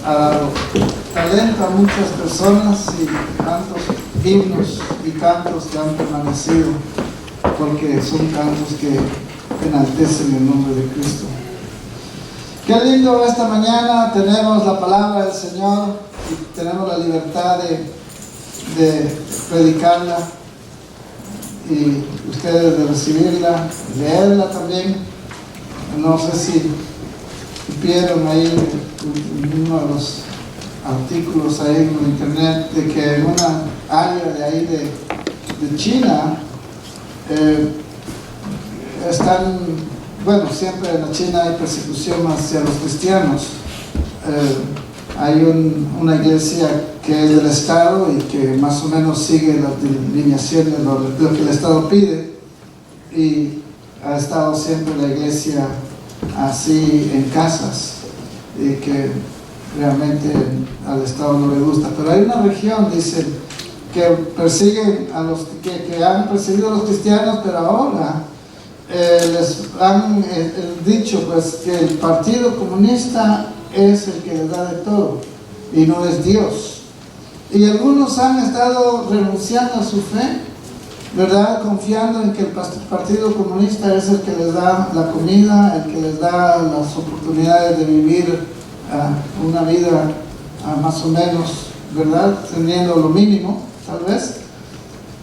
ha dado talento a muchas personas y tantos himnos y cantos que han permanecido porque son cantos que enaltecen el nombre de Cristo. Qué lindo, esta mañana tenemos la palabra del Señor y tenemos la libertad de predicarla y ustedes de recibirla, leerla también. No sé si vieron ahí uno de los artículos ahí en internet de que en una área de ahí de China están, bueno, siempre en la China hay persecución hacia los cristianos. Hay una iglesia que es del Estado y que más o menos sigue las delineaciones de lo que el Estado pide, y ha estado siempre la iglesia así en casas, y que realmente al Estado no le gusta. Pero hay una región, dicen, que persiguen a los que han perseguido a los cristianos, pero ahora les han dicho pues que el Partido Comunista es el que les da de todo y no es Dios. Y algunos han estado renunciando a su fe, ¿verdad? Confiando en que el Partido Comunista es el que les da la comida, el que les da las oportunidades de vivir una vida más o menos, ¿verdad? Teniendo lo mínimo, tal vez,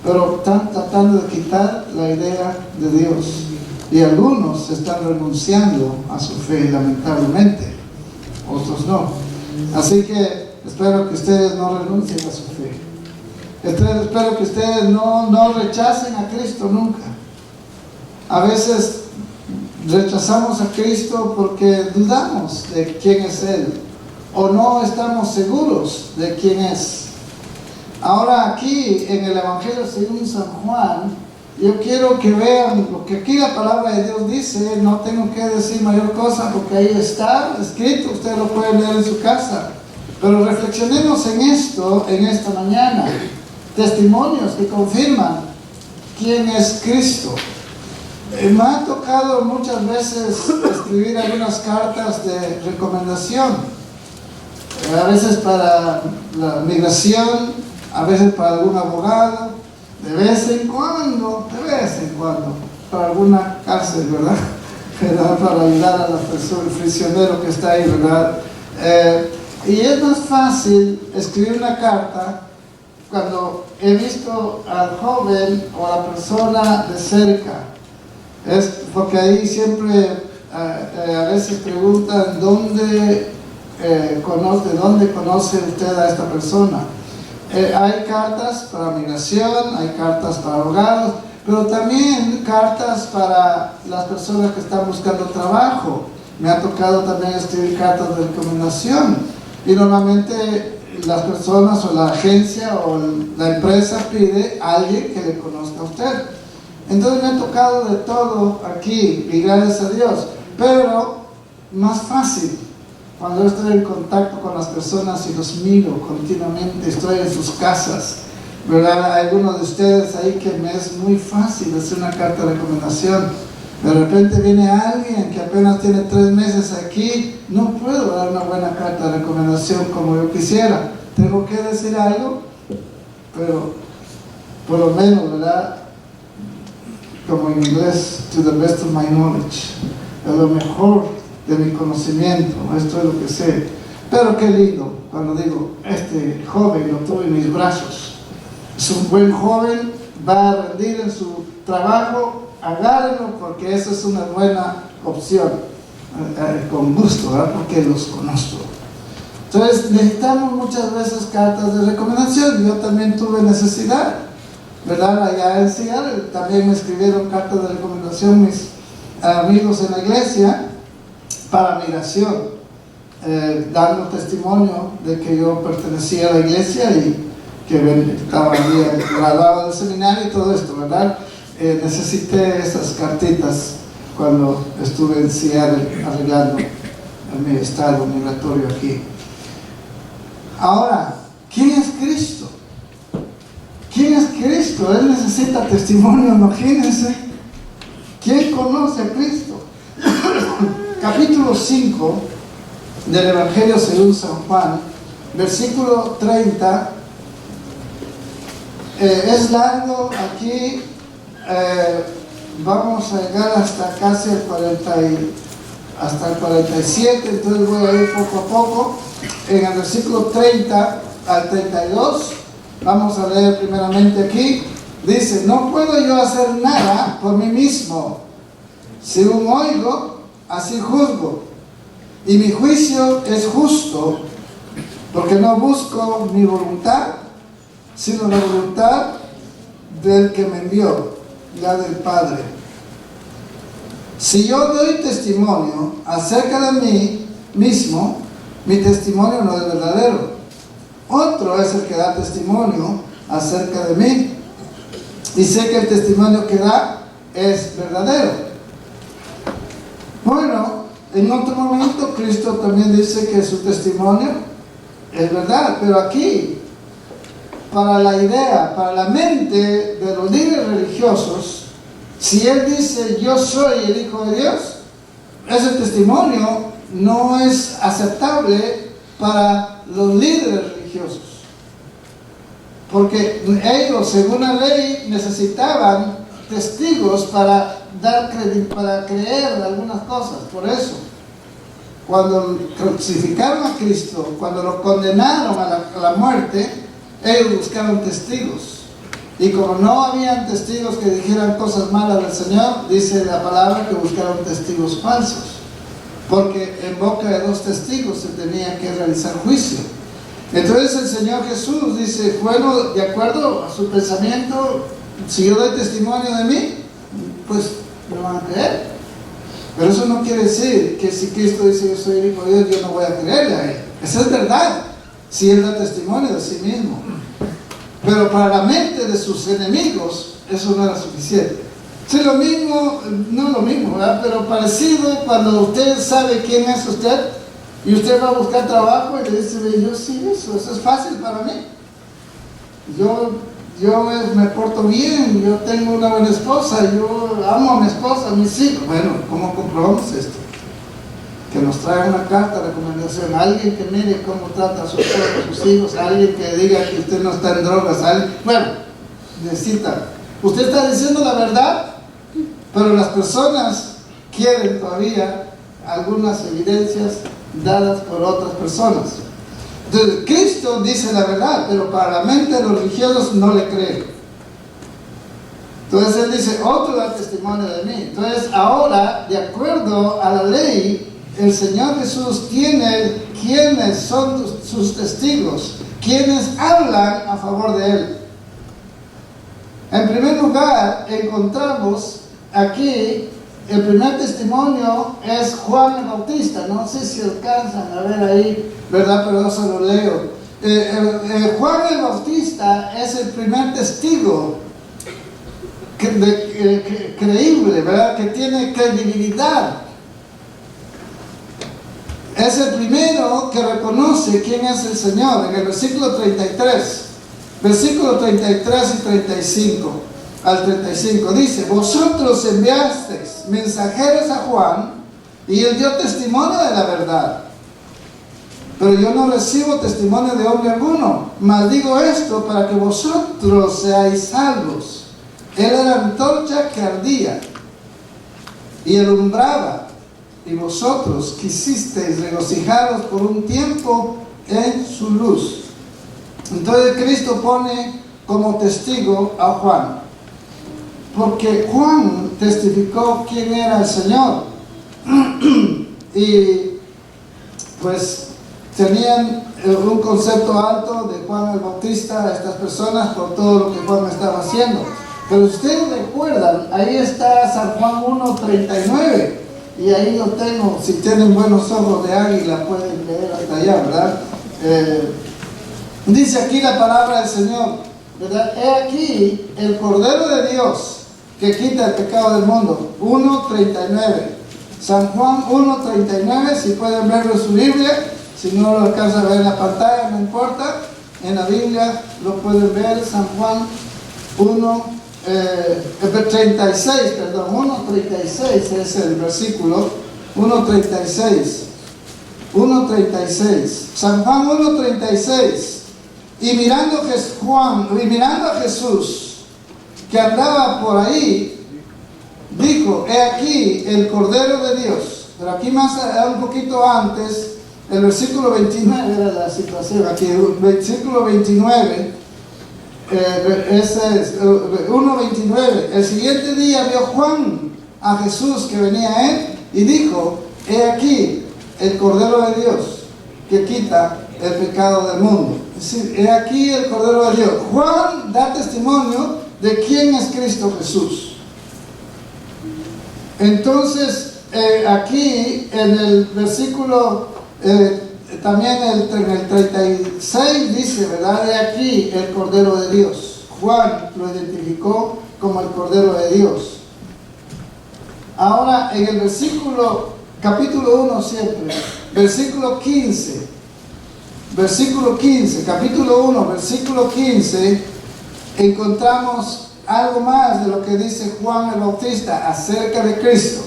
pero están tratando de quitar la idea de Dios. Y algunos están renunciando a su fe, lamentablemente, otros no. Así que espero que ustedes no renuncien a su fe. Espero que ustedes no rechacen a Cristo nunca. A veces rechazamos a Cristo porque dudamos de quién es Él, o no estamos seguros de quién es. Ahora aquí en el Evangelio según San Juan, yo quiero que vean lo que aquí la palabra de Dios dice. No tengo que decir mayor cosa porque ahí está escrito, ustedes lo pueden leer en su casa. Pero reflexionemos en esto en esta mañana. Testimonios que confirman quién es Cristo. Me ha tocado muchas veces escribir algunas cartas de recomendación, a veces para la migración, a veces para algún abogado, de vez en cuando, para alguna cárcel, ¿verdad? Para ayudar a la persona, el prisionero que está ahí, ¿verdad? Y es más fácil escribir una carta cuando he visto al joven o a la persona de cerca. Es porque ahí siempre a veces preguntan ¿dónde conoce usted a esta persona? Hay cartas para migración, hay cartas para abogados, pero también cartas para las personas que están buscando trabajo. Me ha tocado también escribir cartas de recomendación, y normalmente las personas o la agencia o la empresa pide a alguien que le conozca a usted. Entonces me ha tocado de todo aquí, y gracias a Dios, pero más fácil cuando yo estoy en contacto con las personas y los miro continuamente, estoy en sus casas, ¿verdad? Hay algunos de ustedes ahí que me es muy fácil hacer una carta de recomendación. De repente viene alguien que apenas tiene 3 meses aquí, no puedo dar una buena carta de recomendación como yo quisiera. Tengo que decir algo, pero por lo menos, ¿verdad? Como en inglés, to the best of my knowledge, a lo mejor de mi conocimiento, esto es lo que sé. Pero qué lindo cuando digo, este joven lo tuve en mis brazos, es un buen joven, va a rendir en su trabajo, agárrenlo porque eso es una buena opción, con gusto, ¿verdad? Porque los conozco. Entonces necesitamos muchas veces cartas de recomendación. Yo también tuve necesidad, ¿verdad? Allá en Seattle también me escribieron cartas de recomendación mis amigos en la iglesia para migración, dando testimonio de que yo pertenecía a la iglesia y que estaba graduado del seminario y todo esto, ¿verdad? Necesité esas cartitas cuando estuve en Seattle arreglando mi estado migratorio aquí. Ahora, ¿quién es Cristo? ¿Quién es Cristo? Él necesita testimonio, imagínense. ¿Quién conoce a Cristo? Capítulo 5 del Evangelio según San Juan, versículo 30. Es largo aquí, vamos a llegar hasta casi hasta el 47, entonces voy a ir poco a poco. En el versículo 30 al 32, vamos a leer primeramente aquí, dice: no puedo yo hacer nada por mí mismo, según oigo, así juzgo, y mi juicio es justo, porque no busco mi voluntad, sino la voluntad del que me envió, la del Padre. Si yo doy testimonio acerca de mí mismo, mi testimonio no es verdadero. Otro es el que da testimonio acerca de mí, y sé que el testimonio que da es verdadero. Bueno, en otro momento Cristo también dice que su testimonio es verdad, pero aquí, para la idea, para la mente de los líderes religiosos, si Él dice yo soy el Hijo de Dios, ese testimonio no es aceptable para los líderes religiosos, porque ellos, según la ley, necesitaban testigos para creer algunas cosas. Por eso, cuando crucificaron a Cristo, cuando lo condenaron a la muerte, ellos buscaron testigos, y como no habían testigos que dijeran cosas malas del Señor, dice la palabra que buscaron testigos falsos, porque en boca de dos testigos se tenía que realizar juicio. Entonces el Señor Jesús dice: bueno, de acuerdo a su pensamiento, si yo doy testimonio de mí, pues me van a creer. Pero eso no quiere decir que si Cristo dice yo soy el Hijo de Dios, yo no voy a creerle a Él. Eso es verdad, si Él da testimonio de sí mismo. Pero para la mente de sus enemigos, eso no era suficiente. Sí, lo mismo, no lo mismo, ¿verdad? Pero parecido cuando usted sabe quién es usted y usted va a buscar trabajo y le dice: yo sí, eso es fácil para mí. Yo me porto bien, yo tengo una buena esposa, yo amo a mi esposa, a mis hijos. Bueno, ¿cómo comprobamos esto? Que nos traiga una carta de recomendación, alguien que mire cómo trata a su esposa, a sus hijos, alguien que diga que usted no está en drogas, bueno, necesita. Usted está diciendo la verdad, pero las personas quieren todavía algunas evidencias dadas por otras personas. Entonces, Cristo dice la verdad, pero para la mente de los religiosos no le creen. Entonces Él dice: otro da testimonio de mí. Entonces ahora, de acuerdo a la ley, el Señor Jesús tiene quienes son sus testigos, quienes hablan a favor de Él. En primer lugar, encontramos aquí, el primer testimonio es Juan el Bautista. No sé si alcanzan a ver ahí, ¿verdad? Pero yo se lo leo. Juan el Bautista es el primer testigo creíble, ¿verdad? Que tiene credibilidad. Es el primero que reconoce quién es el Señor. En el versículo 33 y 35 al 35 dice: vosotros enviasteis mensajeros a Juan, y él dio testimonio de la verdad, pero yo no recibo testimonio de hombre alguno, mas digo esto para que vosotros seáis salvos. Él era antorcha que ardía y alumbraba, y vosotros quisisteis regocijaros por un tiempo en su luz. Entonces Cristo pone como testigo a Juan, porque Juan testificó quién era el Señor. Y pues tenían un concepto alto de Juan el Bautista, estas personas, por todo lo que Juan estaba haciendo. Pero ustedes recuerdan, ahí está San Juan 1:39, y ahí lo tengo. Si tienen buenos ojos de águila pueden leer hasta allá, ¿verdad? Dice aquí la palabra del Señor, ¿verdad? He aquí el Cordero de Dios que quita el pecado del mundo. 1:39, San Juan 1:39, si pueden verlo en su Biblia. Si no lo alcanza a ver en la pantalla, no importa, en la Biblia lo pueden ver. San Juan 1:36 es el versículo. 1:36. 1:36. San Juan 1:36. Y mirando a Jesús, que andaba por ahí, dijo: he aquí el Cordero de Dios. Pero aquí un poquito antes, el versículo 29 era la situación. Aquí, el versículo 29, ese es 1:29. El siguiente día vio Juan a Jesús que venía a él y dijo: he aquí el Cordero de Dios que quita el pecado del mundo. Es decir, he aquí el Cordero de Dios. Juan da testimonio de quién es Cristo Jesús. Entonces, aquí en el versículo, también en el 36 dice, ¿verdad? He aquí el Cordero de Dios. Juan lo identificó como el Cordero de Dios. Ahora, en el capítulo 1 siempre, versículo 15, capítulo 1, versículo 15, encontramos algo más de lo que dice Juan el Bautista acerca de Cristo.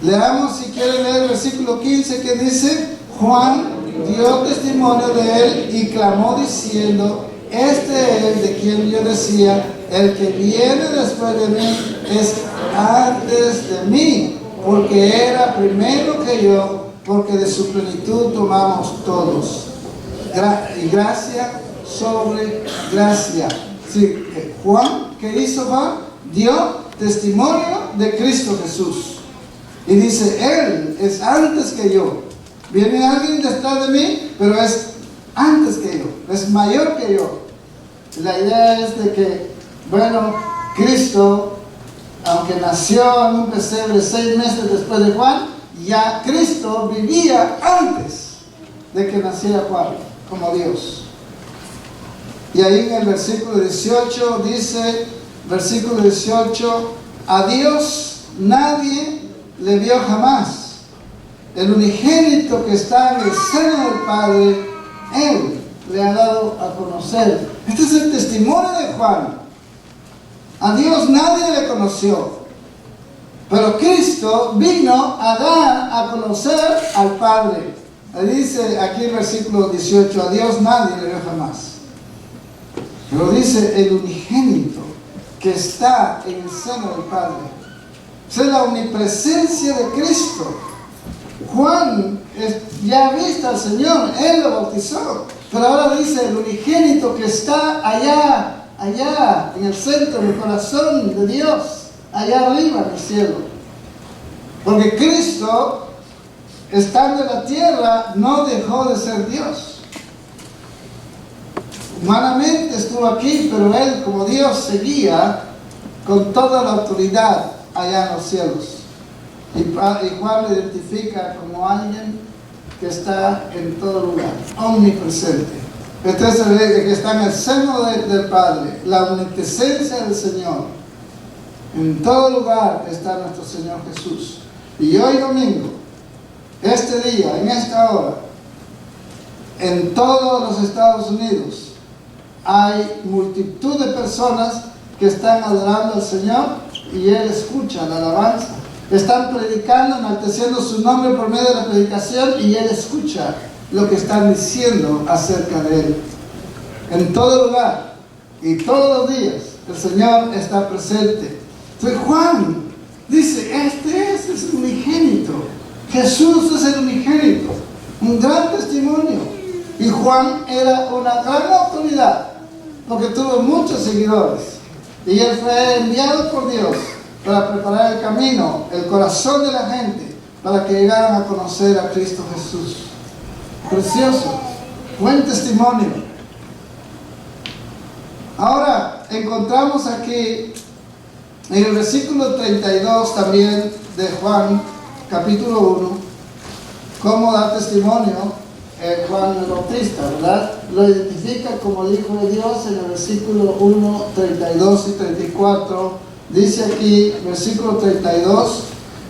Leamos, si quieren leer el versículo 15, que dice: Juan dio testimonio de él y clamó diciendo: este es de quien yo decía, el que viene después de mí es antes de mí, porque era primero que yo, porque de su plenitud tomamos todos. Y gracia sobre gracia. Sí, Juan, ¿qué hizo Juan? Dio testimonio de Cristo Jesús. Y dice: él es antes que yo. Viene alguien detrás de mí, pero es antes que yo, es mayor que yo. La idea es de que, bueno, Cristo, aunque nació en un pesebre 6 meses después de Juan, ya Cristo vivía antes de que naciera Juan como Dios. Y ahí en el versículo 18 dice, versículo 18: a Dios nadie le vio jamás. El unigénito que está en el seno del Padre, Él le ha dado a conocer. Este es el testimonio de Juan. A Dios nadie le conoció, pero Cristo vino a dar a conocer al Padre. Dice aquí el versículo 18: a Dios nadie le vio jamás. Pero dice el unigénito que está en el seno del Padre. Esa es la omnipresencia de Cristo. Juan ya ha visto al Señor, Él lo bautizó, pero ahora dice el unigénito que está allá en el centro del corazón de Dios, allá arriba en el cielo. Porque Cristo, estando en la tierra, no dejó de ser Dios. Humanamente estuvo aquí, pero Él como Dios seguía con toda la autoridad allá en los cielos. Y Juan lo identifica como alguien que está en todo lugar, omnipresente. Este es el que está en el seno del Padre, la omnipresencia del Señor. En todo lugar está nuestro Señor Jesús. Y hoy domingo, este día, en esta hora, en todos los Estados Unidos, hay multitud de personas que están adorando al Señor y Él escucha la alabanza. Están predicando, enalteciendo su nombre por medio de la predicación y Él escucha lo que están diciendo acerca de Él. En todo lugar y todos los días el Señor está presente. Entonces Juan dice: este es el unigénito. Jesús es el unigénito. Un gran testimonio. Y Juan era una gran autoridad porque tuvo muchos seguidores. Y él fue enviado por Dios para preparar el camino, el corazón de la gente, para que llegaran a conocer a Cristo Jesús. Precioso, buen testimonio. Ahora encontramos aquí en el versículo 32 también de Juan, capítulo 1, cómo da testimonio Juan el Bautista, ¿verdad? Lo identifica como el Hijo de Dios en el versículo 1, 32 y 34. Dice aquí, versículo 32,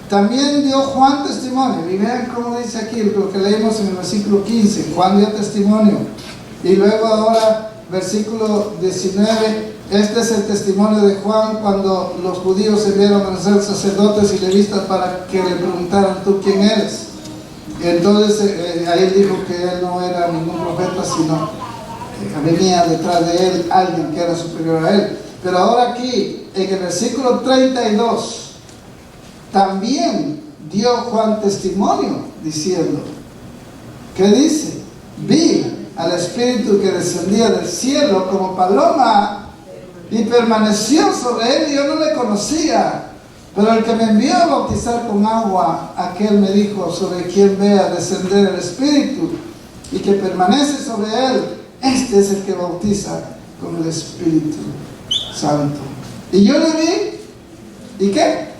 también dio Juan testimonio. Y vean cómo dice aquí lo que leímos en el versículo 15. Juan dio testimonio. Y luego ahora, versículo 19, este es el testimonio de Juan cuando los judíos enviaron a ser sacerdotes y levitas para que le preguntaran: ¿tú quién eres? Y entonces ahí dijo que él no era ningún profeta, sino venía detrás de él alguien que era superior a él. Pero ahora aquí, en el versículo 32, también dio Juan testimonio diciendo, ¿qué dice? Vi al Espíritu que descendía del cielo como paloma y permaneció sobre él, y yo no le conocía. Pero el que me envió a bautizar con agua, aquel me dijo, sobre quien vea descender el Espíritu y que permanece sobre él, este es el que bautiza con el Espíritu Santo. Y yo le vi, ¿y qué?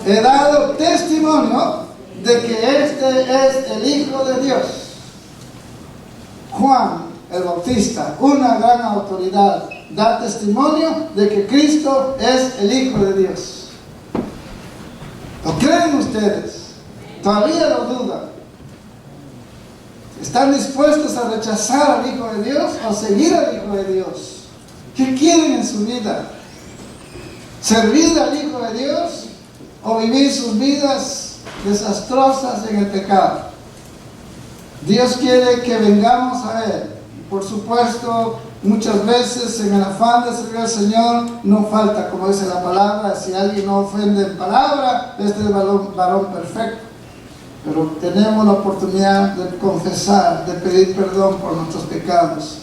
He dado testimonio de que este es el Hijo de Dios. Juan el Bautista, una gran autoridad, da testimonio de que Cristo es el Hijo de Dios. ¿Lo creen ustedes? ¿Todavía lo dudan? ¿Están dispuestos a rechazar al Hijo de Dios o seguir al Hijo de Dios? ¿Qué quieren en su vida? ¿Servir al Hijo de Dios o vivir sus vidas desastrosas en el pecado? Dios quiere que vengamos a Él. Por supuesto, muchas veces en el afán de servir al Señor no falta, como dice la palabra, si alguien no ofende en palabra, este es varón perfecto. Pero tenemos la oportunidad de confesar, de pedir perdón por nuestros pecados.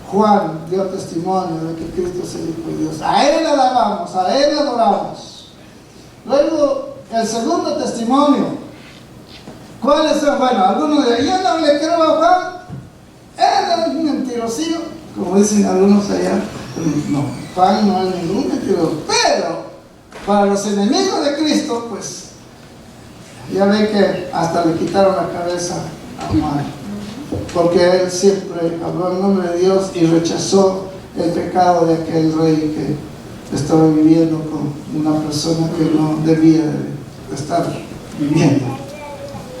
Juan dio testimonio de que Cristo es el Hijo de Dios. A Él alabamos, a Él adoramos. Luego, el segundo testimonio. ¿Cuáles son? Bueno, algunos de ellos no le creo a Juan. Era un mentirosillo, como dicen algunos allá. No, Juan no es ningún mentiroso. Pero para los enemigos de Cristo, pues ya ve que hasta le quitaron la cabeza a Juan, porque él siempre habló en nombre de Dios y rechazó el pecado de aquel rey que estaba viviendo con una persona que no debía de estar viviendo.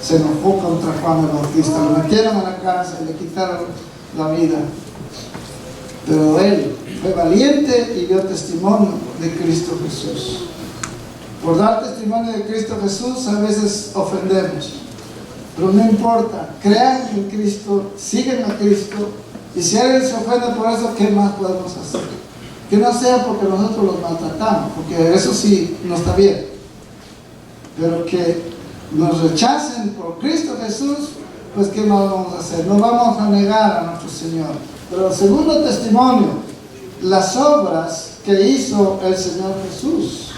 Se enojó contra Juan el Bautista, lo metieron a la cárcel, le quitaron la vida. Pero él fue valiente y dio testimonio de Cristo Jesús. Por dar testimonio de Cristo Jesús a veces ofendemos, pero no importa, crean en Cristo, siguen a Cristo, y si alguien se ofende por eso, ¿qué más podemos hacer? Que no sea porque nosotros los maltratamos, porque eso sí no está bien, pero que nos rechacen por Cristo Jesús, pues ¿qué más vamos a hacer? No vamos a negar a nuestro Señor. Pero el segundo testimonio, las obras que hizo el Señor Jesús.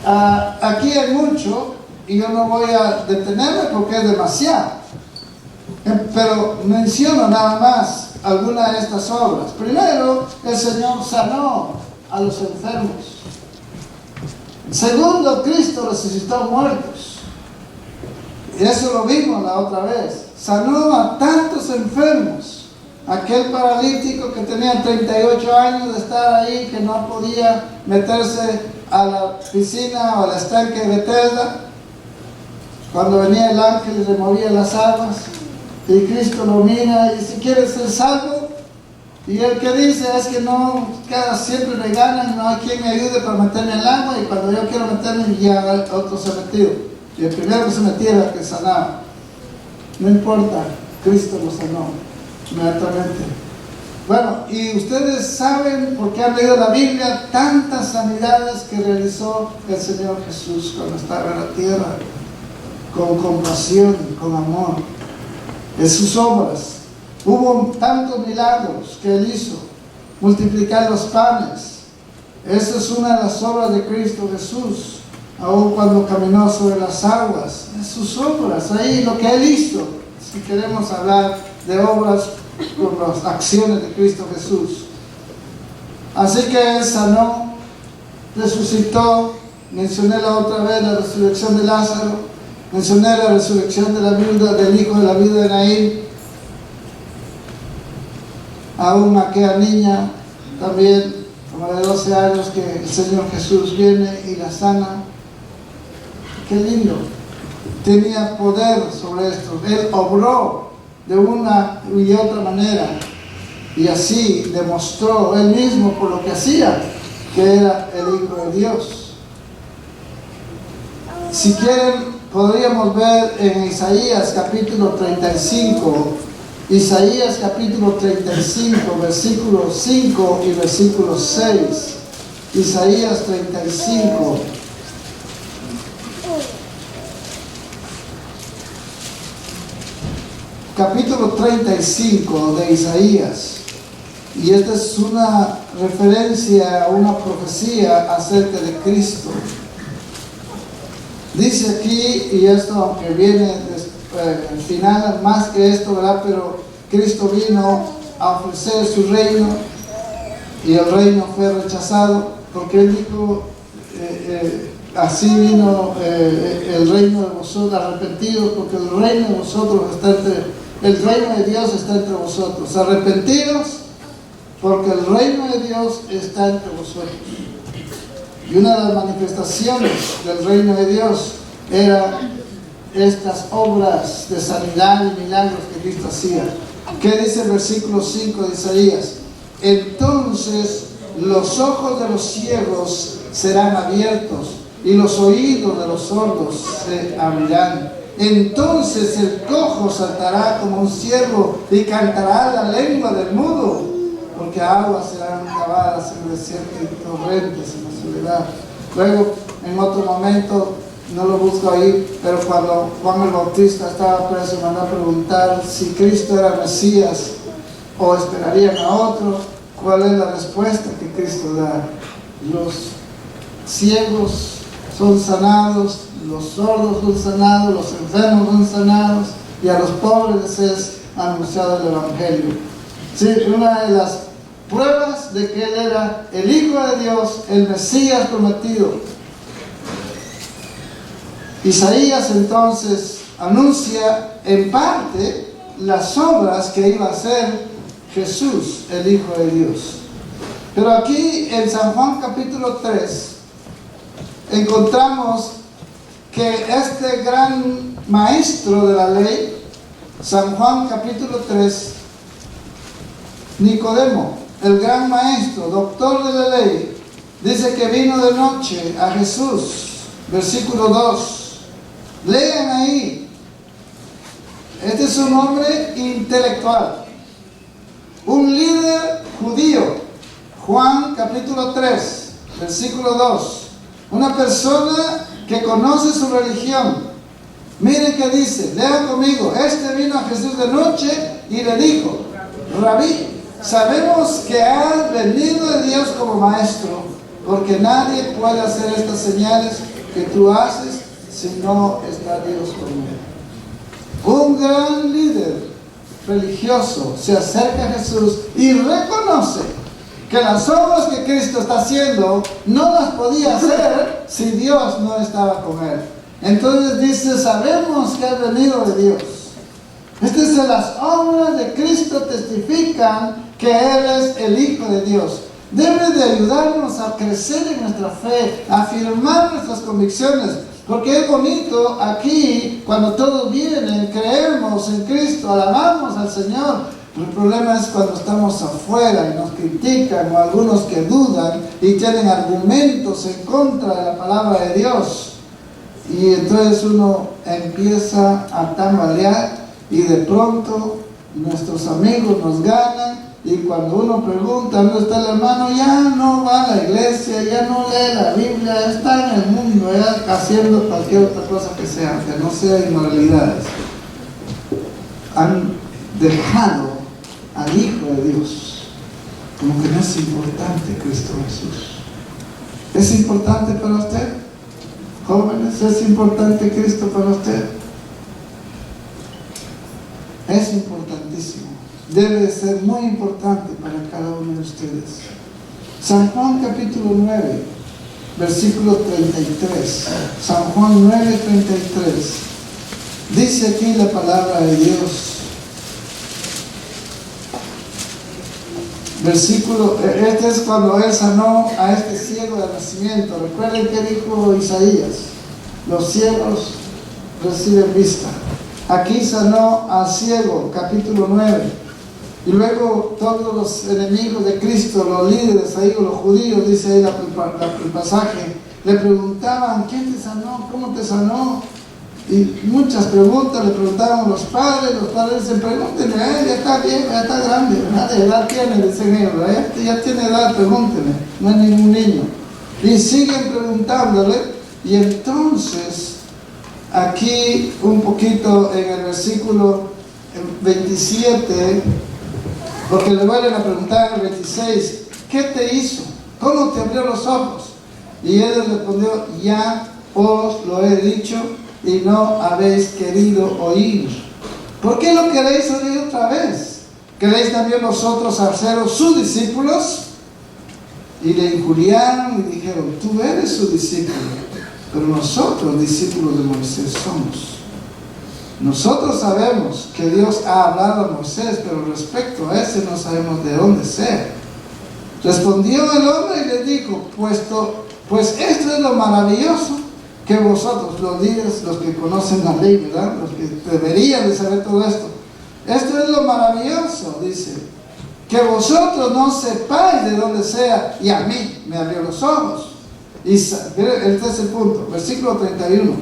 Aquí hay mucho y yo no voy a detenerme porque es demasiado, pero menciono nada más algunas de estas obras. Primero, el Señor sanó a los enfermos. Segundo, Cristo resucitó muertos. Y eso lo vimos la otra vez. Sanó a tantos enfermos. Aquel paralítico que tenía 38 años de estar ahí, que no podía meterse a la piscina o al estanque de Bethesda. Cuando venía el ángel y removía las aguas, y Cristo lo mira y dice, ¿quieres ser salvo? Y el que dice es que no, siempre me ganan, no hay quien me ayude para meterme en el agua, y cuando yo quiero meterme ya otro se ha metido. Y el primero que se metiera, que sanaba. No importa, Cristo lo sanó inmediatamente. Bueno, y ustedes saben, porque han leído la Biblia, tantas sanidades que realizó el Señor Jesús cuando estaba en la tierra, con compasión, con amor, en sus obras. Hubo tantos milagros que Él hizo, multiplicar los panes. Esa es una de las obras de Cristo Jesús, aun cuando caminó sobre las aguas. Es sus obras, ahí lo que Él hizo. Si queremos hablar de obras con las acciones de Cristo Jesús. Así que Él sanó, resucitó. Mencioné la otra vez la resurrección de Lázaro, mencioné la resurrección de la viuda, del hijo de la viuda de Naín. Aún aquella niña también, como de 12 años, que el Señor Jesús viene y la sana. Qué lindo. Tenía poder sobre esto. Él obró de una y otra manera, y así demostró Él mismo por lo que hacía que era el Hijo de Dios. Si quieren podríamos ver en Isaías capítulo 35, Isaías capítulo 35, versículo 5 y versículo 6. Isaías 35. Capítulo 35 de Isaías. Y esta es una referencia a una profecía acerca de Cristo. Dice aquí, y esto aunque viene al final más que esto, ¿verdad? Pero Cristo vino a ofrecer su reino y el reino fue rechazado porque Él dijo, así vino el reino de vosotros, arrepentidos, porque el reino de vosotros está el reino de Dios está entre vosotros. Arrepentidos, porque el reino de Dios está entre vosotros. Y una de las manifestaciones del reino de Dios era estas obras de sanidad y milagros que Cristo hacía. ¿Qué dice el versículo 5 de Isaías? Entonces los ojos de los ciegos serán abiertos y los oídos de los sordos se abrirán. Entonces el cojo saltará como un ciervo y cantará la lengua del mudo, porque aguas serán cavadas en el desierto y torrentes en la soledad. Luego, en otro momento, no lo busco ahí, pero cuando Juan el Bautista estaba preso, mandó a preguntar si Cristo era Mesías o esperarían a otro. ¿Cuál es la respuesta que Cristo da? Los ciegos son sanados, los sordos son sanados, los enfermos son sanados, y a los pobres les es anunciado el Evangelio. Sí, una de las pruebas de que Él era el Hijo de Dios, el Mesías prometido. Isaías entonces anuncia en parte las obras que iba a hacer Jesús, el Hijo de Dios. Pero aquí en San Juan capítulo 3 encontramos que este gran maestro de la ley, San Juan capítulo 3, Nicodemo, el gran maestro, doctor de la ley, dice que vino de noche a Jesús. Versículo 2. Lean ahí. Este es un hombre intelectual, un líder judío. Juan capítulo 3, versículo 2. Una persona que conoce su religión. Miren qué dice, lean conmigo. Este vino a Jesús de noche y le dijo: Rabí, sabemos que has venido de Dios como maestro, porque nadie puede hacer estas señales que tú haces si no está Dios con él. Un gran líder religioso se acerca a Jesús y reconoce que las obras que Cristo está haciendo no las podía hacer si Dios no estaba con él. Entonces dice: sabemos que has venido de Dios. Las obras de Cristo testifican que Él es el Hijo de Dios. Debe de ayudarnos a crecer en nuestra fe, a afirmar nuestras convicciones. Porque es bonito aquí, cuando todos vienen, creemos en Cristo, alabamos al Señor. El problema es cuando estamos afuera y nos critican, o algunos que dudan y tienen argumentos en contra de la palabra de Dios. Y entonces uno empieza a tambalear y de pronto nuestros amigos nos ganan. Y cuando uno pregunta dónde está el hermano, ya no va a la iglesia, ya no lee la Biblia, está en el mundo, ya haciendo cualquier otra cosa que sea, que no sea inmoralidades. Han dejado al Hijo de Dios, como que no es importante Cristo Jesús. ¿Es importante para usted? Jóvenes, ¿es importante Cristo para usted? Es importantísimo. Debe de ser muy importante para cada uno de ustedes. San Juan capítulo 9, versículo 33. San Juan 9, 33. Dice aquí la palabra de Dios. Versículo, este es cuando Él sanó a este ciego de nacimiento. Recuerden que dijo Isaías: los ciegos reciben vista. Aquí sanó al ciego, capítulo 9. Y luego todos los enemigos de Cristo, los líderes ahí, los judíos, dice ahí el pasaje, le preguntaban: ¿quién te sanó? ¿Cómo te sanó? Y muchas preguntas le preguntaban a los padres dicen, pregúntenle, ya está bien, ya está grande, ¿verdad? ¿De edad tiene? Dicen ellos, ya tiene edad, pregúntenle, no es ningún niño. Y siguen preguntándole, y entonces, aquí un poquito en el versículo 27, porque le vuelven a preguntar en el 26, ¿qué te hizo? ¿Cómo te abrió los ojos? Y él les respondió, ya os lo he dicho y no habéis querido oír. ¿Por qué lo queréis oír otra vez? ¿Queréis también vosotros haceros sus discípulos? Y le injuriaron y dijeron, tú eres su discípulo, pero nosotros discípulos de Moisés somos. Nosotros sabemos que Dios ha hablado a Moisés, pero respecto a ese no sabemos de dónde sea. Respondió el hombre y le dijo, pues esto es lo maravilloso que vosotros, los líderes, los que conocen la ley, ¿verdad? Los que deberían de saber todo esto. Esto es lo maravilloso, dice, que vosotros no sepáis de dónde sea, y a mí me abrió los ojos. Y este es el punto, versículo 31.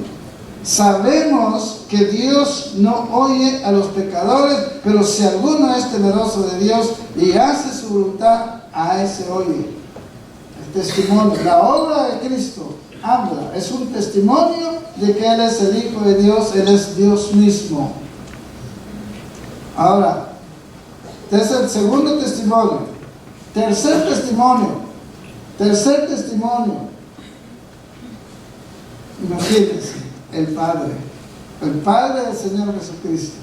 Sabemos que Dios no oye a los pecadores, pero si alguno es temeroso de Dios y hace su voluntad, a ese oye. El testimonio, la obra de Cristo habla, es un testimonio de que Él es el Hijo de Dios, Él es Dios mismo. Ahora, este es el segundo testimonio. Tercer testimonio. Imagínense, el Padre del Señor Jesucristo.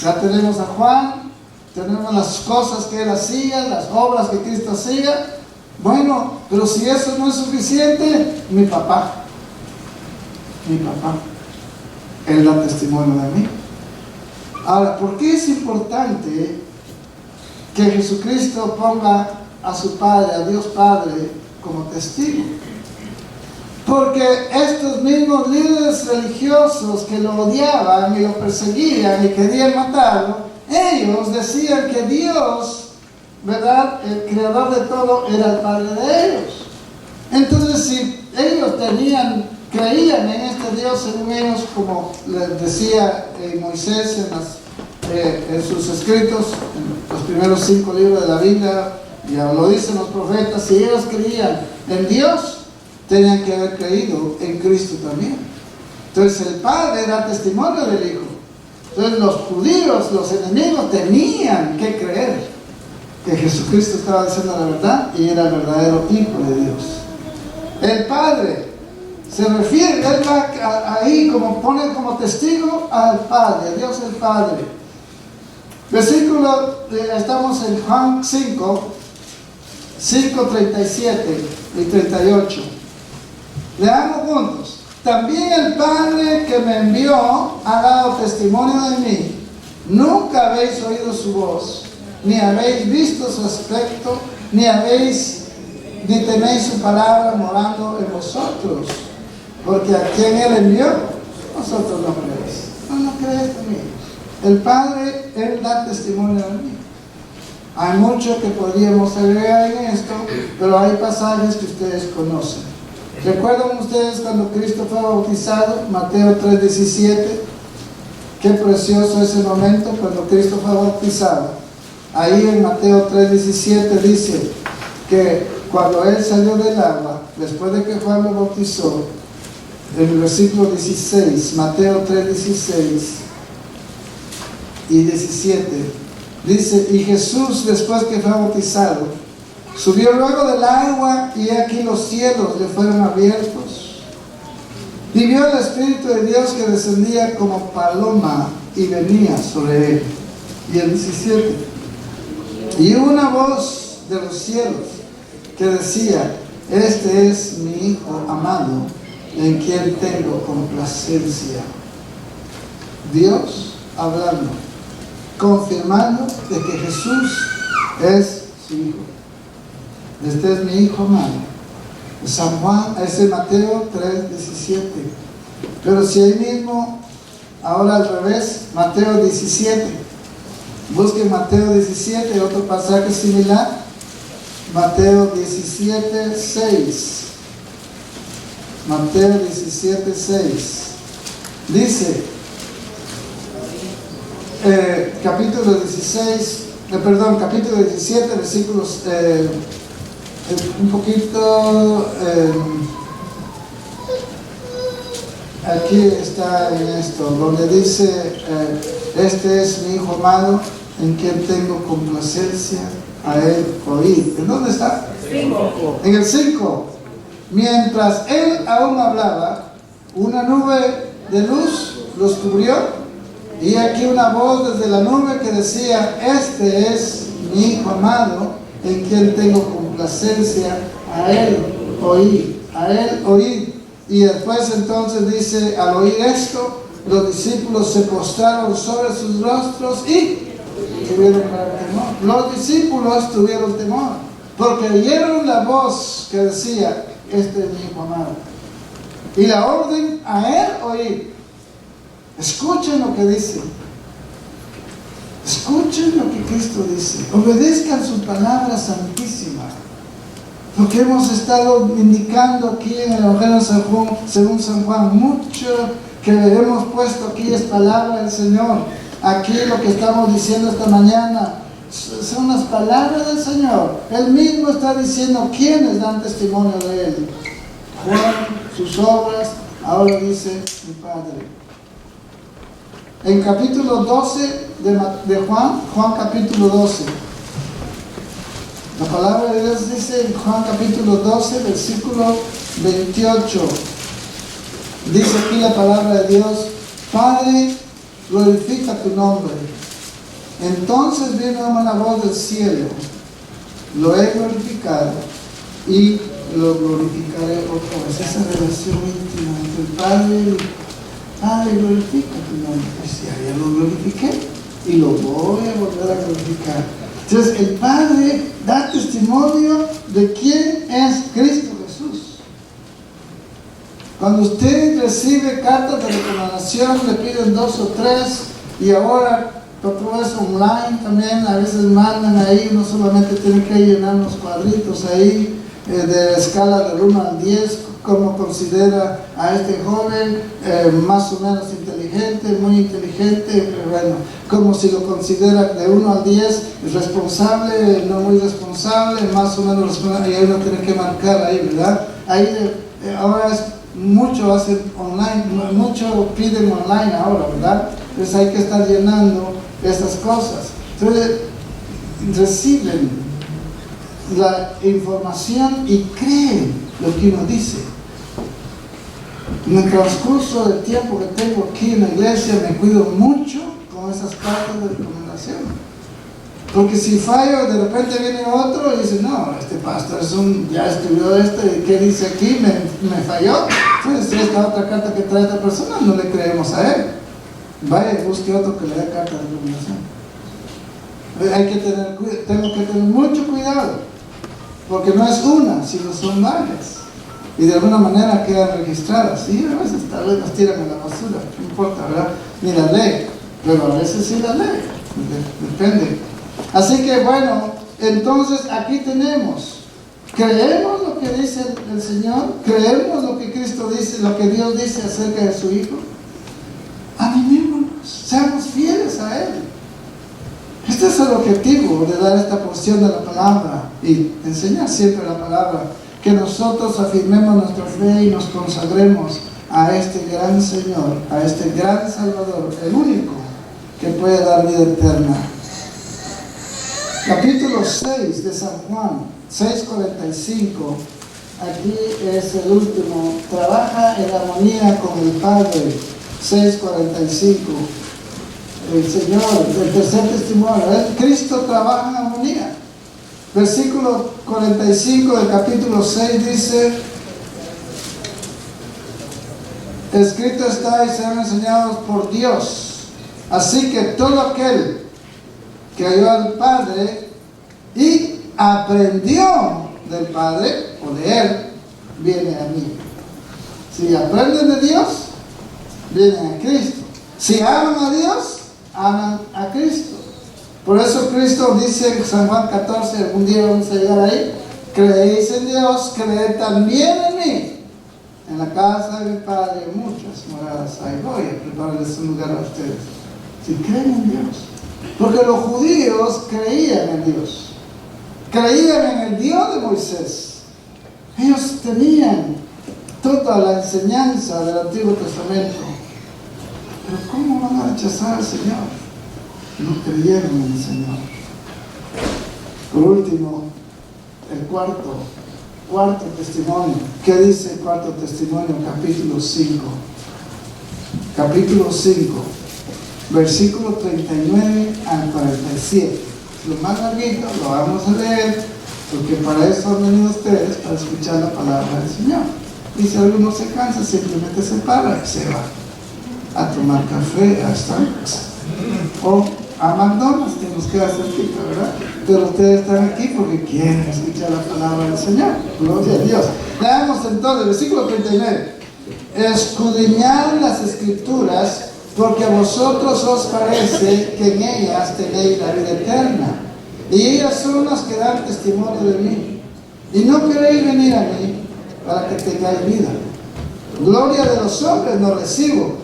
Ya tenemos a Juan, tenemos las cosas que Él hacía, las obras que Cristo hacía. Bueno, pero si eso no es suficiente, mi papá, Él da testimonio de mí. Ahora, ¿por qué es importante que Jesucristo ponga a su Padre, a Dios Padre, como testigo? Porque estos mismos líderes religiosos que lo odiaban y lo perseguían y querían matarlo, ellos decían que Dios, ¿verdad?, el creador de todo, era el Padre de ellos. Entonces, si ellos creían en este Dios, según ellos, como les decía Moisés en sus escritos, en los primeros 5 libros de la Biblia, ya lo dicen los profetas, si ellos creían en Dios, tenían que haber creído en Cristo también. Entonces el Padre da testimonio del Hijo. Entonces los judíos, los enemigos, tenían que creer que Jesucristo estaba diciendo la verdad y era el verdadero Hijo de Dios. El Padre se refiere, él va ahí como pone como testigo al Padre, a Dios el Padre. Versículo, estamos en Juan 5, 37 y 38. Leamos juntos. También el Padre que me envió ha dado testimonio de mí. Nunca habéis oído su voz, ni habéis visto su aspecto, ni tenéis su palabra morando en vosotros. Porque a quien Él envió, vosotros no creéis. No creéis en mí. El Padre, Él da testimonio de mí. Hay mucho que podríamos agregar en esto, pero hay pasajes que ustedes conocen. ¿Recuerdan ustedes cuando Cristo fue bautizado? Mateo 3:17. Qué precioso ese momento cuando Cristo fue bautizado. Ahí en Mateo 3:17 dice que cuando Él salió del agua, después de que Juan lo bautizó, en el versículo 16, Mateo 3:16 y 17, dice, y Jesús, después que fue bautizado, subió luego del agua, y aquí los cielos le fueron abiertos. Y vio el Espíritu de Dios que descendía como paloma y venía sobre él. Y el 17, y una voz de los cielos que decía, este es mi Hijo amado, en quien tengo complacencia. Dios hablando, confirmando de que Jesús es su Hijo. Este es mi Hijo amado. San Juan, ese Mateo 3:17. Pero si ahí mismo, ahora al revés, Mateo 17. Busquen Mateo 17, otro pasaje similar. Mateo 17:6. Mateo 17:6. Dice, capítulo 17, versículos, un poquito, aquí está en esto, donde dice, este es mi Hijo amado, en quien tengo complacencia, a él oíd. ¿En dónde está? 5. En el 5. Mientras él aún hablaba, una nube de luz los cubrió, y aquí una voz desde la nube que decía, este es mi Hijo amado, en quien tengo complacencia, a él oíd, a él oíd. Y después entonces dice, al oír esto, los discípulos se postraron sobre sus rostros y tuvieron temor. Los discípulos tuvieron temor, porque oyeron la voz que decía, este es mi Hijo amado. Y la orden a él oír. Escuchen lo que dice. Escuchen lo que Cristo dice. Obedezcan su palabra santísima. Lo que hemos estado indicando aquí en el Evangelio según San Juan, mucho que hemos puesto aquí es palabra del Señor. Aquí lo que estamos diciendo esta mañana son las palabras del Señor. Él mismo está diciendo quiénes dan testimonio de Él. Juan, sus obras, ahora dice mi Padre. En capítulo 12 de Juan capítulo 12. La palabra de Dios dice en Juan capítulo 12, versículo 28. Dice aquí la palabra de Dios, Padre, glorifica tu nombre. Entonces vino una voz del cielo, lo he glorificado y lo glorificaré otra vez. Esa relación íntima entre el Padre y el Padre, glorifica tu nombre. Pues ya lo glorifiqué y lo voy a volver a glorificar. Entonces el Padre da testimonio de quién es Cristo Jesús. Cuando usted recibe cartas de recomendación, le piden 2 o 3, y ahora todo es online también, a veces mandan ahí, no solamente tienen que llenar unos cuadritos ahí de escala del 1 al 10, cómo considera a este joven, más o menos inteligente, muy inteligente, bueno, como si lo considera de 1 al 10, responsable, no muy responsable, más o menos responsable, y ahí uno tiene que marcar ahí, ¿verdad? Ahí ahora es mucho hacen online, mucho piden online ahora, ¿verdad? Entonces hay que estar llenando estas cosas. Entonces reciben la información y creen lo que uno dice. En el transcurso del tiempo que tengo aquí en la iglesia me cuido mucho con esas cartas de recomendación, porque si fallo de repente viene otro y dice, no, este pastor ya estudió esto y ¿qué dice aquí? Me falló. Entonces esta otra carta que trae esta persona no le creemos a él, vaya y busque otro que le dé carta de recomendación. Tengo que tener mucho cuidado, porque no es una, sino son varias, y de alguna manera quedan registradas. Y a veces tal vez las tiran a la basura, no importa, ¿verdad? Ni la lee, pero a veces sí la lee, depende. Así que bueno, entonces aquí tenemos, creemos lo que dice el Señor, creemos lo que Cristo dice, lo que Dios dice acerca de su Hijo. Animémonos, seamos fieles a Él. Este es el objetivo de dar esta porción de la palabra y enseñar siempre la palabra, que nosotros afirmemos nuestra fe y nos consagremos a este gran Señor, a este gran Salvador, el único que puede dar vida eterna. Capítulo 6 de San Juan, 6:45, aquí es el último, trabaja en armonía con el Padre, 6:45. El Señor, el tercer testimonio, Cristo trabaja en armonía. Versículo 45 del capítulo 6 dice, escrito está y serán enseñados por Dios. Así que todo aquel que oyó al Padre y aprendió del Padre o de Él, viene a mí. Si aprenden de Dios, vienen a Cristo. Si aman a Dios, aman a Cristo. Por eso Cristo dice en San Juan 14, algún día vamos a llegar ahí, creéis en Dios, creed también en mí. En la casa de mi Padre muchas moradas hay. Voy a prepararles un lugar a ustedes. Si creen en Dios. Porque los judíos creían en Dios. Creían en el Dios de Moisés. Ellos tenían toda la enseñanza del Antiguo Testamento. Pero ¿cómo van a rechazar al Señor? No creyeron en el Señor. Por último, el cuarto testimonio. ¿Qué dice el cuarto testimonio? Capítulo 5. Capítulo 5, versículo 39 al 47. Lo más larguito lo vamos a leer, porque para eso han venido ustedes, para escuchar la palabra del Señor. Y si alguno se cansa, simplemente se para y se va a tomar café a Starbucks o a McDonald's, que nos queda cerquita, ¿verdad? Pero ustedes están aquí porque quieren escuchar la palabra del Señor. Gloria a Dios. Leamos entonces, versículo 39. Escudriñad las Escrituras, porque a vosotros os parece que en ellas tenéis la vida eterna, y ellas son las que dan testimonio de mí. Y no queréis venir a mí para que tengáis vida. Gloria de los hombres no recibo,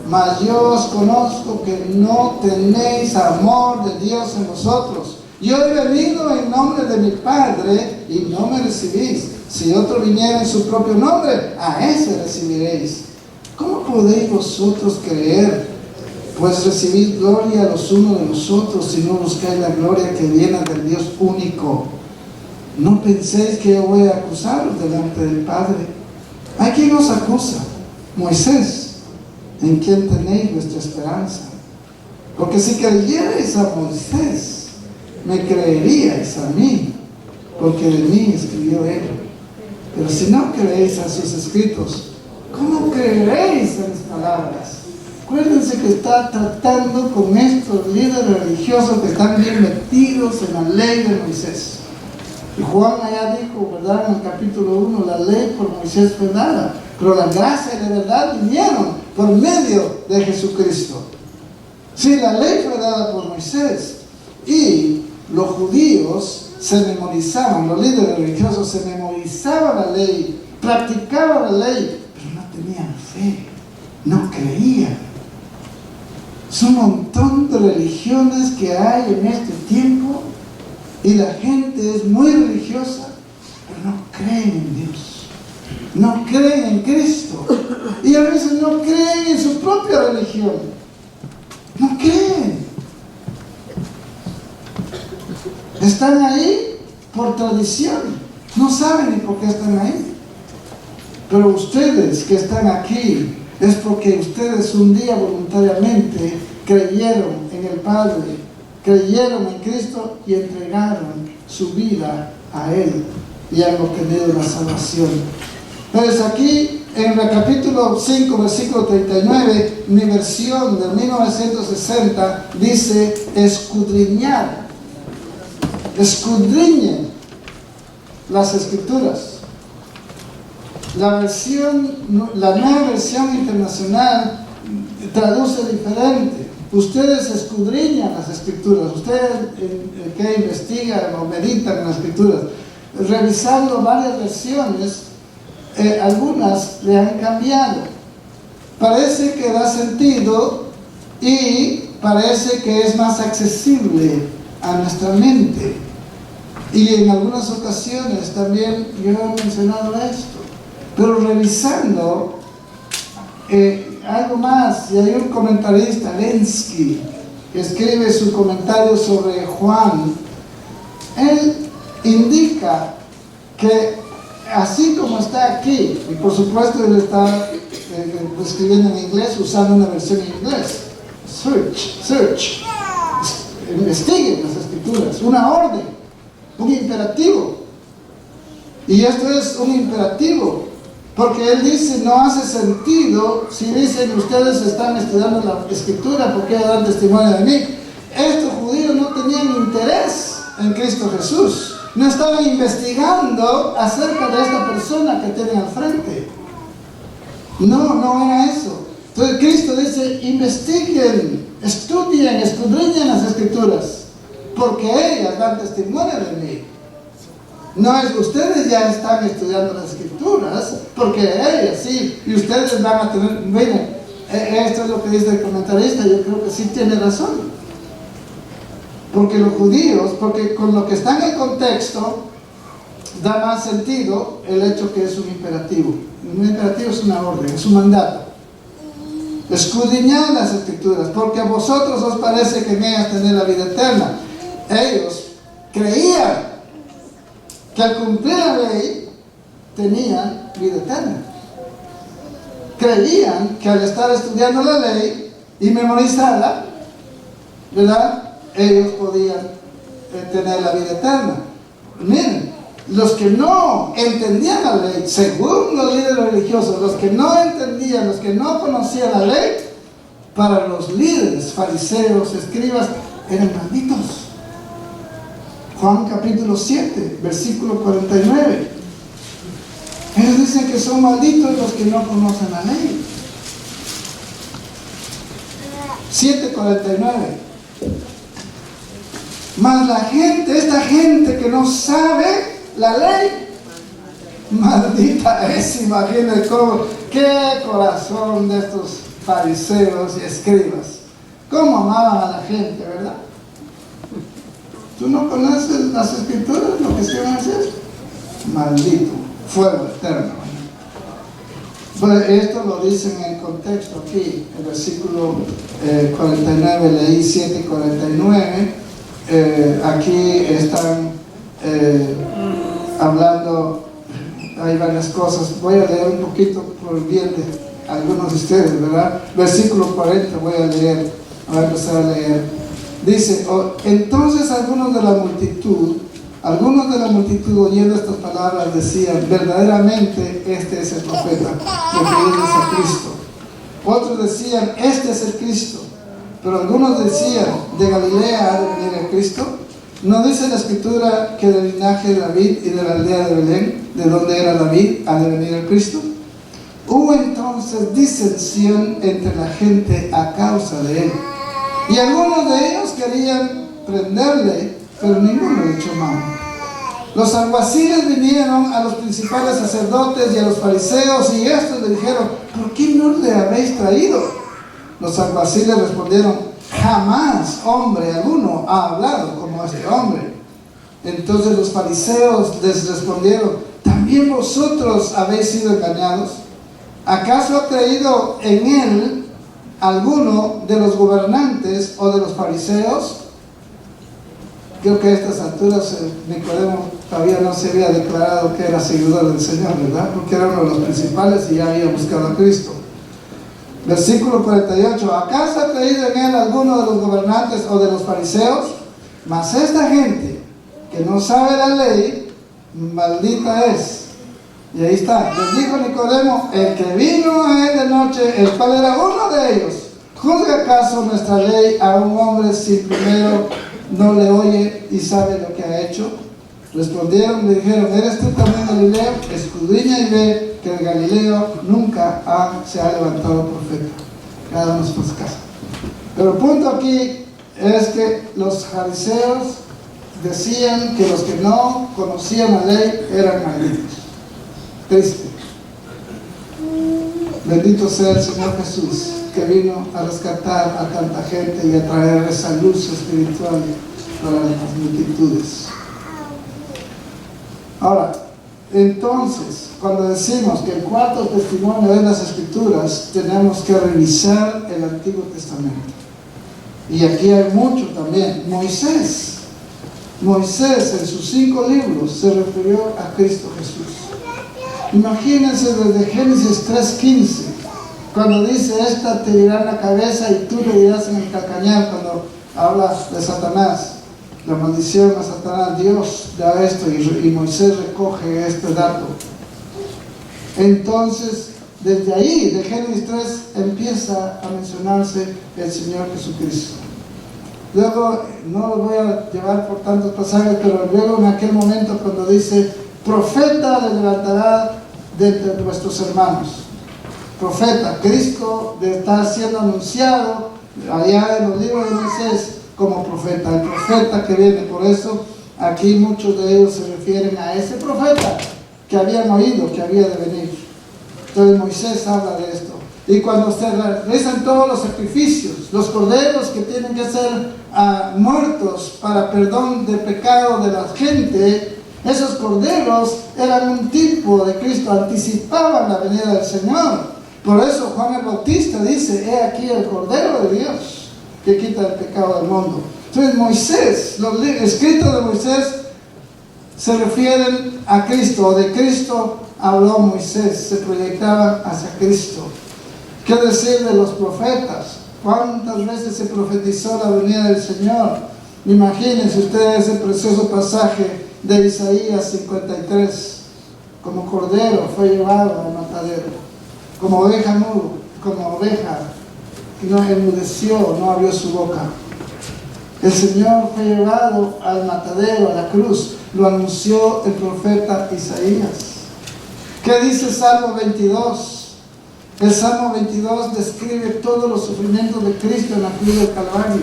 mas yo os conozco que no tenéis amor de Dios en vosotros. Yo he venido en nombre de mi Padre y no me recibís. Si otro viniera en su propio nombre, a ese recibiréis. ¿Cómo podéis vosotros creer? Pues recibid gloria los unos de los otros, si no buscáis la gloria que viene del Dios único. No penséis que yo voy a acusaros delante del Padre. ¿A quién os acusa? Moisés, en quien tenéis vuestra esperanza. Porque si creyerais a Moisés, me creeríais a mí, porque de mí escribió él. Pero si no creéis a sus escritos, ¿cómo creeréis en mis palabras? Acuérdense que está tratando con estos líderes religiosos que están bien metidos en la ley de Moisés. Y Juan allá dijo, ¿verdad? En el capítulo 1, la ley por Moisés fue dada, pero la gracia y la verdad vinieron por medio de Jesucristo. Sí, la ley fue dada por Moisés, y los judíos se memorizaban, los líderes religiosos se memorizaban la ley, practicaban la ley, pero no tenían fe, no creían. Es un montón de religiones que hay en este tiempo, y la gente es muy religiosa, pero no creen en Dios, no creen en Cristo, y a veces no creen en su propia religión, no creen. Están ahí por tradición, no saben ni por qué están ahí. Pero ustedes que están aquí es porque ustedes un día voluntariamente creyeron en el Padre, creyeron en Cristo y entregaron su vida a Él y han obtenido la salvación. Entonces aquí en el capítulo 5, versículo 39, mi versión de 1960 dice escudriñar. Escudriñen las Escrituras. La nueva versión internacional traduce diferente. Ustedes escudriñan las Escrituras. Ustedes que investigan o meditan en las Escrituras, revisando varias versiones, algunas le han cambiado. Parece que da sentido y parece que es más accesible a nuestra mente. Y en algunas ocasiones también yo he mencionado esto, pero revisando algo más, y hay un comentarista, Lenski, que escribe su comentario sobre Juan. Él indica que así como está aquí, y por supuesto él está escribiendo en inglés, usando una versión en inglés, search, investiguen las Escrituras, una orden, un imperativo. Y esto es un imperativo, porque él dice, no hace sentido si dicen ustedes están estudiando la Escritura, ¿por qué dan testimonio de mí? Estos judíos no tenían interés en Cristo Jesús, no estaban investigando acerca de esta persona que tienen al frente. No era eso. Entonces Cristo dice, investiguen, estudien, escudriñen las Escrituras, porque ellas dan testimonio de mí. No es, ustedes ya están estudiando las escrituras, porque ella sí, y ustedes van a tener, miren, esto es lo que dice el comentarista, yo creo que sí tiene razón. Porque los judíos, porque con lo que está en el contexto, da más sentido el hecho que es un imperativo. Un imperativo es una orden, es un mandato. Escudriñad las escrituras, porque a vosotros os parece que en ellas tenéis la vida eterna. Ellos creían que al cumplir la ley tenían vida eterna. Creían que al estar estudiando la ley y memorizarla, ¿verdad?, ellos podían tener la vida eterna. Miren, los que no entendían la ley, según los líderes religiosos, los que no entendían, los que no conocían la ley, para los líderes, fariseos, escribas, eran malditos. Juan capítulo 7, versículo 49. Ellos dicen que son malditos los que no conocen la ley. 7:49. Mas la gente, esta gente que no sabe la ley, maldita es. Imaginen cómo, qué corazón de estos fariseos y escribas. Cómo amaban a la gente, ¿verdad? ¿Tú no conoces las escrituras? Lo que se van a hacer, maldito, fuego eterno. Pues esto lo dicen en el contexto aquí, el versículo 49, leí 7:49. Aquí están hablando, hay varias cosas. Voy a leer un poquito por el bien de algunos de ustedes, ¿verdad? Versículo 40 voy a leer, voy a empezar a leer. Dice, entonces algunos de la multitud oyendo estas palabras decían, verdaderamente este es el profeta, refiriéndose a Cristo. Otros decían, este es el Cristo. Pero algunos decían, ¿de Galilea ha de venir el Cristo? ¿No dice la Escritura que del linaje de David y de la aldea de Belén, de donde era David, ha de venir el Cristo? Hubo entonces disensión entre la gente a causa de él. Y algunos de ellos querían prenderle, pero ninguno le echó mano. Los alguaciles vinieron a los principales sacerdotes y a los fariseos, y estos le dijeron, ¿por qué no le habéis traído? Los alguaciles respondieron, jamás hombre alguno ha hablado como este hombre. Entonces los fariseos les respondieron, ¿también vosotros habéis sido engañados? ¿Acaso ha creído en él alguno de los gobernantes o de los fariseos? Creo que a estas alturas Nicodemo todavía no se había declarado que era seguidor del Señor, ¿verdad? Porque era uno de los principales y ya había buscado a Cristo. Versículo 48. ¿Acaso ha creído en él alguno de los gobernantes o de los fariseos? Mas esta gente que no sabe la ley, maldita es. Y ahí está. Les dijo Nicodemo, el que vino a él de noche, el cual era uno de ellos, ¿juzga acaso nuestra ley a un hombre si primero no le oye y sabe lo que ha hecho? Respondieron, le dijeron, ¿eres tú también Galileo? Escudriña y ve que el Galileo nunca se ha levantado profeta. Cada uno por su casa. Pero el punto aquí es que los fariseos decían que los que no conocían la ley eran malditos. Triste. Bendito sea el Señor Jesús, que vino a rescatar a tanta gente y a traer esa luz espiritual para las multitudes. Ahora, entonces, cuando decimos que el cuarto testimonio de las Escrituras, tenemos que revisar el Antiguo Testamento. Y aquí hay mucho también. Moisés en sus 5 libros se refirió a Cristo Jesús. Imagínense desde Génesis 3:15, cuando dice, esta te dirá en la cabeza y tú le dirás en el calcañar, cuando habla de Satanás, la maldición a Satanás. Dios da esto y Moisés recoge este dato. Entonces, desde ahí, de Génesis 3, empieza a mencionarse el Señor Jesucristo. Luego, no lo voy a llevar por tantos pasajes, pero luego en aquel momento cuando dice, profeta le levantará de entre vuestros hermanos. Profeta, Cristo está siendo anunciado allá en los libros de Moisés como profeta, el profeta que viene. Por eso aquí muchos de ellos se refieren a ese profeta que habían oído que había de venir. Entonces Moisés habla de esto. Y cuando se realizan todos los sacrificios, los corderos que tienen que ser muertos para perdón de pecado de la gente, esos corderos eran un tipo de Cristo, anticipaban la venida del Señor. Por eso Juan el Bautista dice: he aquí el Cordero de Dios que quita el pecado del mundo. Entonces Moisés, los escritos de Moisés se refieren a Cristo, o de Cristo habló Moisés, se proyectaban hacia Cristo. ¿Qué decir de los profetas? ¿Cuántas veces se profetizó la venida del Señor? Imagínense ustedes ese precioso pasaje de Isaías 53. Como cordero fue llevado al matadero, como oveja mudo, como oveja que no enmudeció, no abrió su boca. El Señor fue llevado al matadero, a la cruz. Lo anunció el profeta Isaías. ¿Qué dice el Salmo 22? El Salmo 22 describe todos los sufrimientos de Cristo en la cruz del Calvario.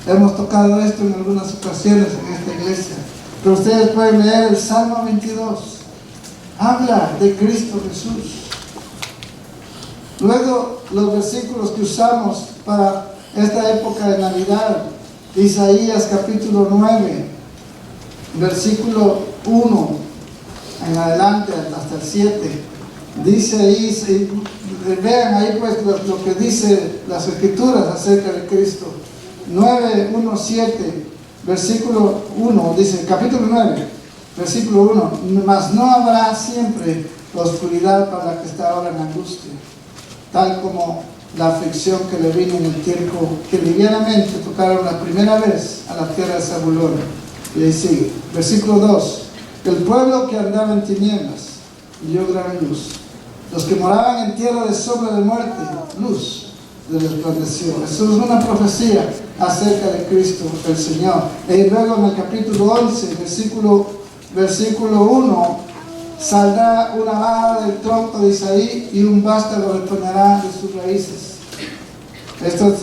Hemos tocado esto en algunas ocasiones en esta iglesia. Pero ustedes pueden leer el Salmo 22. Habla de Cristo Jesús. Luego, los versículos que usamos para esta época de Navidad. Isaías capítulo 9, versículo 1 en adelante hasta el 7. Dice ahí, vean ahí pues lo que dice las Escrituras acerca de Cristo. 9, 1, 7, versículo 1, dice, capítulo 9, versículo 1, mas no habrá siempre la oscuridad para la que está ahora en angustia, tal como la aflicción que le vino en el tiempo que livianamente tocaron la primera vez a la tierra de Zabulón. Y ahí sigue, versículo 2, el pueblo que andaba en tinieblas vio gran luz. Los que moraban en tierra de sombra de muerte, luz les resplandeció. Eso es una profecía acerca de Cristo el Señor. Y luego en el capítulo 11, versículo 1, saldrá una vara del tronco de Isaí y un vástago retoñará de sus raíces. Esto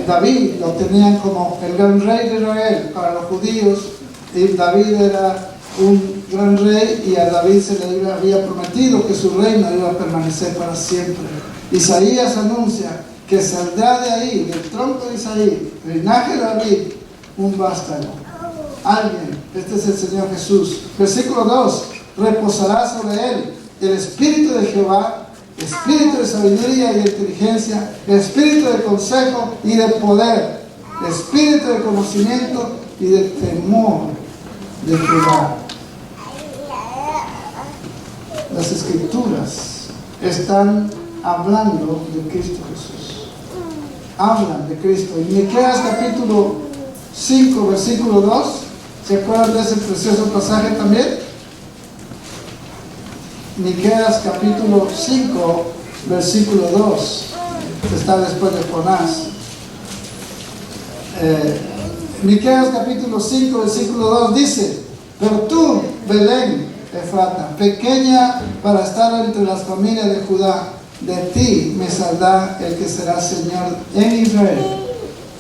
David lo tenían como el gran rey de Israel para los judíos, y David era un gran rey, y a David se le había prometido que su reino iba a permanecer para siempre. Isaías anuncia que saldrá de ahí, del tronco de Isaí, linaje de David, un vástago. Alguien, este es el Señor Jesús. Versículo 2, reposará sobre él el Espíritu de Jehová, Espíritu de sabiduría y de inteligencia, Espíritu de consejo y de poder, Espíritu de conocimiento y de temor de Jehová. Las Escrituras están hablando de Cristo Jesús. Hablan de Cristo. En Miqueas capítulo 5, versículo 2, ¿se acuerdan de ese precioso pasaje también? Miqueas capítulo 5, versículo 2, está después de Jonás. Miqueas capítulo 5, versículo 2 dice: pero tú, Belén, Efrata, pequeña para estar entre las familias de Judá, de ti me saldrá el que será Señor en Israel,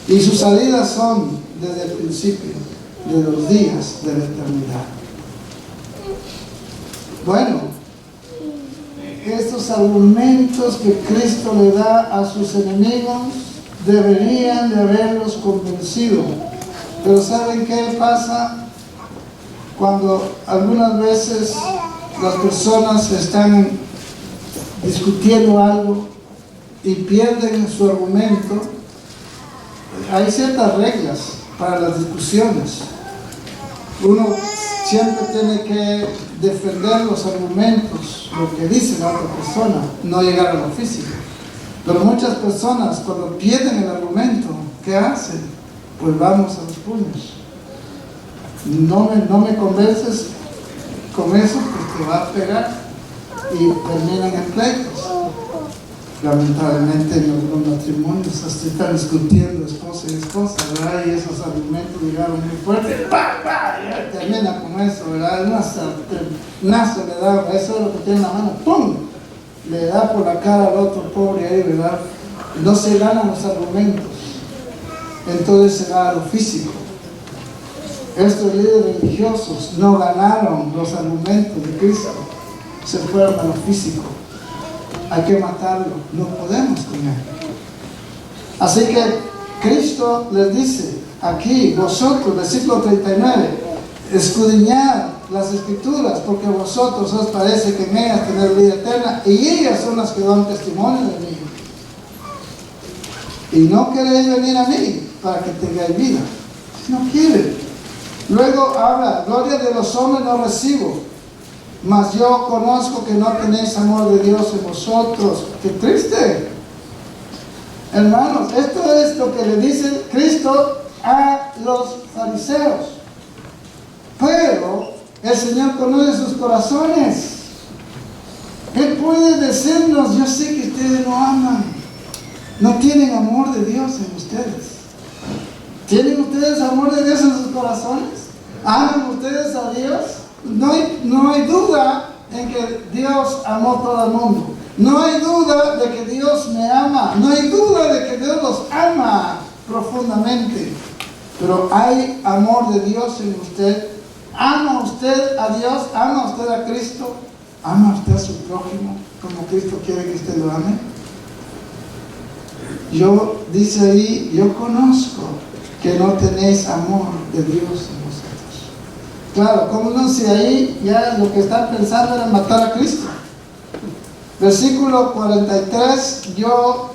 y sus salidas son desde el principio de los días de la eternidad. Bueno, estos argumentos que Cristo le da a sus enemigos deberían de haberlos convencido. Pero ¿saben qué pasa? Cuando algunas veces las personas están discutiendo algo y pierden su argumento, hay ciertas reglas para las discusiones. Uno siempre tiene que defender los argumentos, lo que dice la otra persona, no llegar a lo físico. Pero muchas personas, cuando pierden el argumento, ¿qué hacen? Pues vamos a los puños. No me convences con eso, pues te va a pegar, y terminan en pleitos. Lamentablemente en algunos matrimonios hasta están discutiendo esposa y esposa, ¿verdad? Y esos argumentos llegaron muy fuertes, y termina con eso, ¿verdad? Un sartenazo le da, eso es lo que tiene en la mano, ¡pum! Le da por la cara al otro pobre ahí, ¿verdad? No se ganan los argumentos, entonces se va a lo físico. Estos líderes religiosos no ganaron los argumentos de Cristo, se fueron a lo físico. Hay que matarlo, no podemos con él. Así que Cristo les dice aquí, vosotros, versículo 39, escudriñad las escrituras, porque a vosotros os parece que en ellas tenéis vida eterna, y ellas son las que dan testimonio de mí. Y no queréis venir a mí para que tengáis vida. Si no quieren. Luego habla, gloria de los hombres no recibo, mas yo conozco que no tenéis amor de Dios en vosotros. ¡Qué triste! Hermanos, esto es lo que le dice Cristo a los fariseos. Pero el Señor conoce sus corazones. Él puede decirnos, yo sé que ustedes no aman, no tienen amor de Dios en ustedes. ¿Tienen ustedes amor de Dios en sus corazones? ¿Aman ustedes a Dios? No hay duda en que Dios amó a todo el mundo. No hay duda de que Dios me ama. No hay duda de que Dios los ama profundamente. Pero hay amor de Dios en usted. ¿Ama usted a Dios? ¿Ama usted a Cristo? ¿Ama usted a su prójimo como Cristo quiere que usted lo ame? Dice ahí, yo conozco que no tenéis amor de Dios en vosotros. Claro, como no, si ahí ya lo que están pensando era matar a Cristo. Versículo 43, yo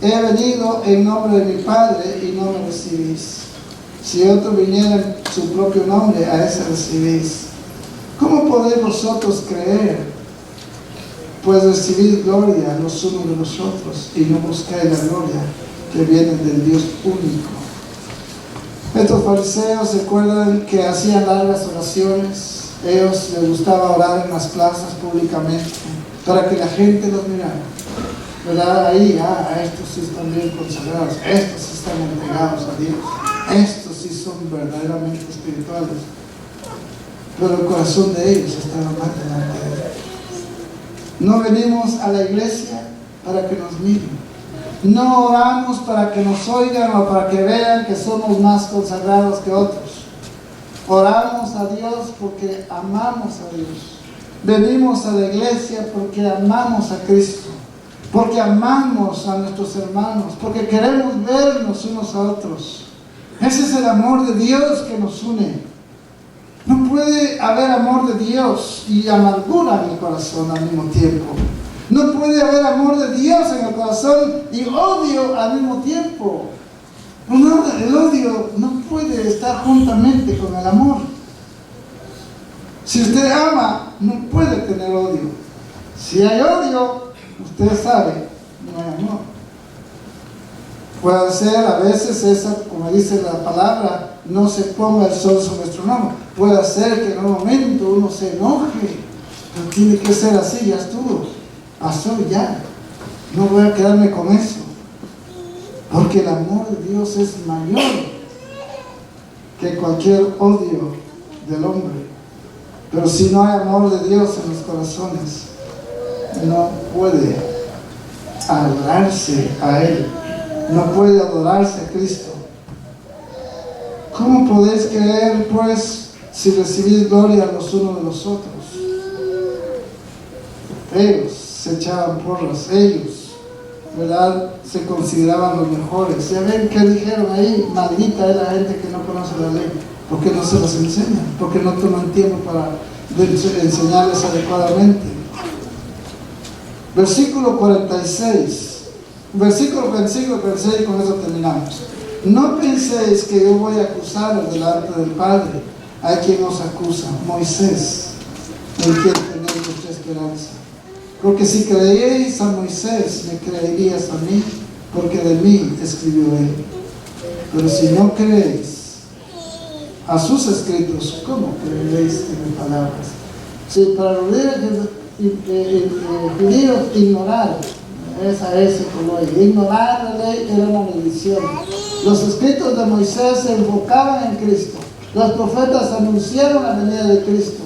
he venido en nombre de mi Padre y no me recibís. Si otro viniera en su propio nombre, a ese recibís. ¿Cómo podéis vosotros creer? Pues recibid gloria los unos de los otros y no buscáis la gloria que viene del Dios único. Estos fariseos se acuerdan que hacían largas oraciones. Ellos les gustaba orar en las plazas públicamente para que la gente los mirara. ¿Verdad? Ahí, estos sí están bien consagrados, estos sí están entregados a Dios, estos sí son verdaderamente espirituales. Pero el corazón de ellos estaba mal delante de Él. No venimos a la iglesia para que nos miren. No oramos para que nos oigan o para que vean que somos más consagrados que otros. Oramos a Dios porque amamos a Dios. Venimos a la iglesia porque amamos a Cristo, porque amamos a nuestros hermanos, porque queremos vernos unos a otros. Ese es el amor de Dios que nos une. No puede haber amor de Dios y amargura en el corazón al mismo tiempo. No puede haber amor de Dios en el corazón y odio al mismo tiempo. No, el odio no puede estar juntamente con el amor. Si usted ama, no puede tener odio. Si hay odio, usted sabe, no hay amor. Puede ser a veces esa, como dice la palabra, no se ponga el sol sobre nuestro nombre. Puede ser que en un momento uno se enoje, pero tiene que ser así, ya estuvo. Pasó ya. No voy a quedarme con eso. Porque el amor de Dios es mayor que cualquier odio del hombre. Pero si no hay amor de Dios en los corazones, no puede adorarse a Él. No puede adorarse a Cristo. ¿Cómo podéis creer, pues, si recibís gloria los unos de los otros? Ellos se echaban porras, ellos, ¿verdad?, se consideraban los mejores. ¿Ya ven qué dijeron ahí? Maldita es la gente que no conoce la ley. ¿Por qué no se las enseñan? ¿Por qué no toman tiempo para enseñarles adecuadamente? Versículo 46. Versículo 45, con eso terminamos. No penséis que yo voy a acusaros delante del Padre. Hay quien os acusa, Moisés, en quien tenéis vuestra esperanza. Porque si creéis a Moisés, me creerías a mí, porque de mí escribió él. Pero si no creéis a sus escritos, ¿cómo creeréis en mis palabras? Si para los judíos ignorar, ese color, ignorar la ley era una maldición. Los escritos de Moisés se enfocaban en Cristo. Los profetas anunciaron la venida de Cristo.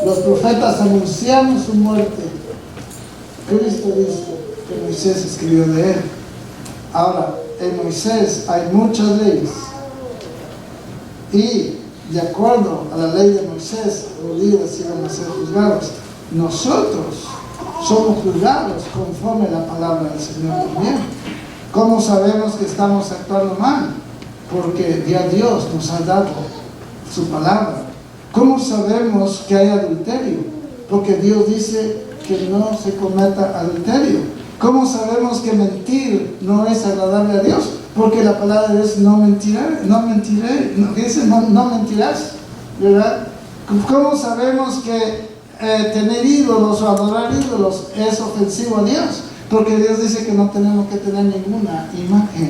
Los profetas anunciaron su muerte. Cristo dice que Moisés escribió de él. Ahora, en Moisés hay muchas leyes. Y de acuerdo a la ley de Moisés, los líderes iban a ser juzgados. Nosotros somos juzgados conforme a la palabra del Señor también. ¿Cómo sabemos que estamos actuando mal? Porque ya Dios nos ha dado su palabra. ¿Cómo sabemos que hay adulterio? Porque Dios dice que no se cometa adulterio. ¿Cómo sabemos que mentir no es agradable a Dios? Porque la palabra es no mentiré, dice no mentirás, ¿verdad? ¿Cómo sabemos que tener ídolos o adorar ídolos es ofensivo a Dios? Porque Dios dice que no tenemos que tener ninguna imagen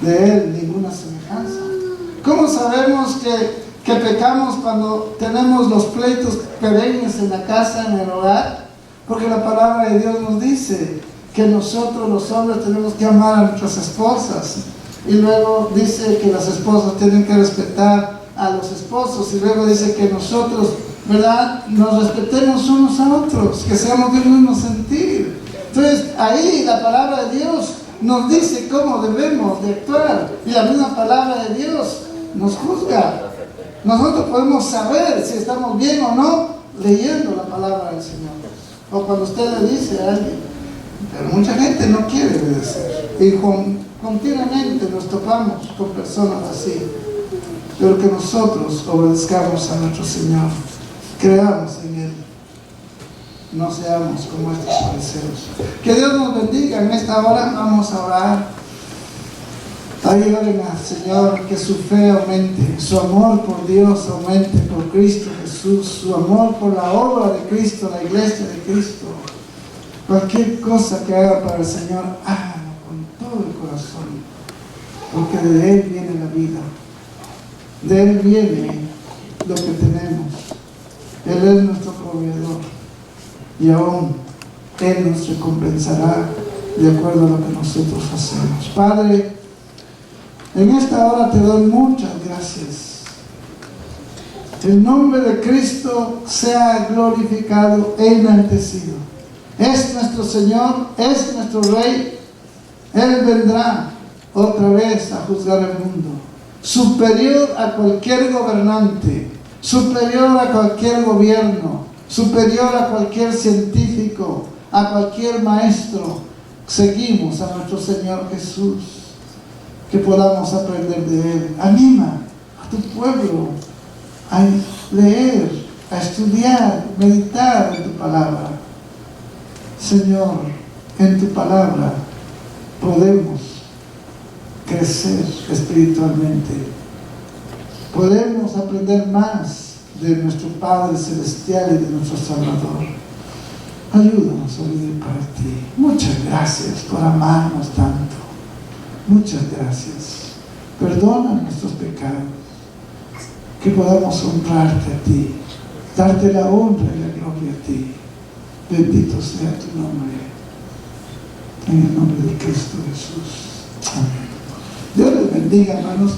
de Él, ninguna semejanza. ¿Cómo sabemos que pecamos cuando tenemos los pleitos perennes en la casa, en el hogar? Porque la palabra de Dios nos dice que nosotros los hombres tenemos que amar a nuestras esposas. Y luego dice que las esposas tienen que respetar a los esposos. Y luego dice que nosotros, ¿verdad?, nos respetemos unos a otros, que seamos de un mismo sentir. Entonces, ahí la palabra de Dios nos dice cómo debemos de actuar. Y la misma palabra de Dios nos juzga. Nosotros podemos saber si estamos bien o no leyendo la palabra del Señor. O cuando usted le dice a alguien. Pero mucha gente no quiere obedecer. Y continuamente nos topamos con personas así. Pero que nosotros obedezcamos a nuestro Señor. Creamos en Él. No seamos como estos fariseos. Que Dios nos bendiga. En esta hora vamos a orar. Ayúdenme, Señor, que su fe aumente, su amor por Dios aumente, por Cristo Jesús, su amor por la obra de Cristo, la iglesia de Cristo. Cualquier cosa que haga para el Señor, hágalo con todo el corazón, porque de Él viene la vida, de Él viene lo que tenemos. Él es nuestro proveedor y aún Él nos recompensará de acuerdo a lo que nosotros hacemos. Padre, en esta hora te doy muchas gracias. El nombre de Cristo sea glorificado e enaltecido. Es nuestro Señor, es nuestro Rey. Él vendrá otra vez a juzgar el mundo. Superior a cualquier gobernante, superior a cualquier gobierno, superior a cualquier científico, a cualquier maestro. Seguimos a nuestro Señor Jesús. Que podamos aprender de Él. Anima a tu pueblo a leer, a estudiar, meditar en tu palabra. Señor, en tu palabra podemos crecer espiritualmente. Podemos aprender más de nuestro Padre Celestial y de nuestro Salvador. Ayúdanos a vivir para ti. Muchas gracias por amarnos tanto. Muchas gracias. Perdona nuestros pecados. Que podamos honrarte a ti, darte la honra y la gloria a ti. Bendito sea tu nombre. En el nombre de Cristo Jesús. Amén. Dios les bendiga, hermanos.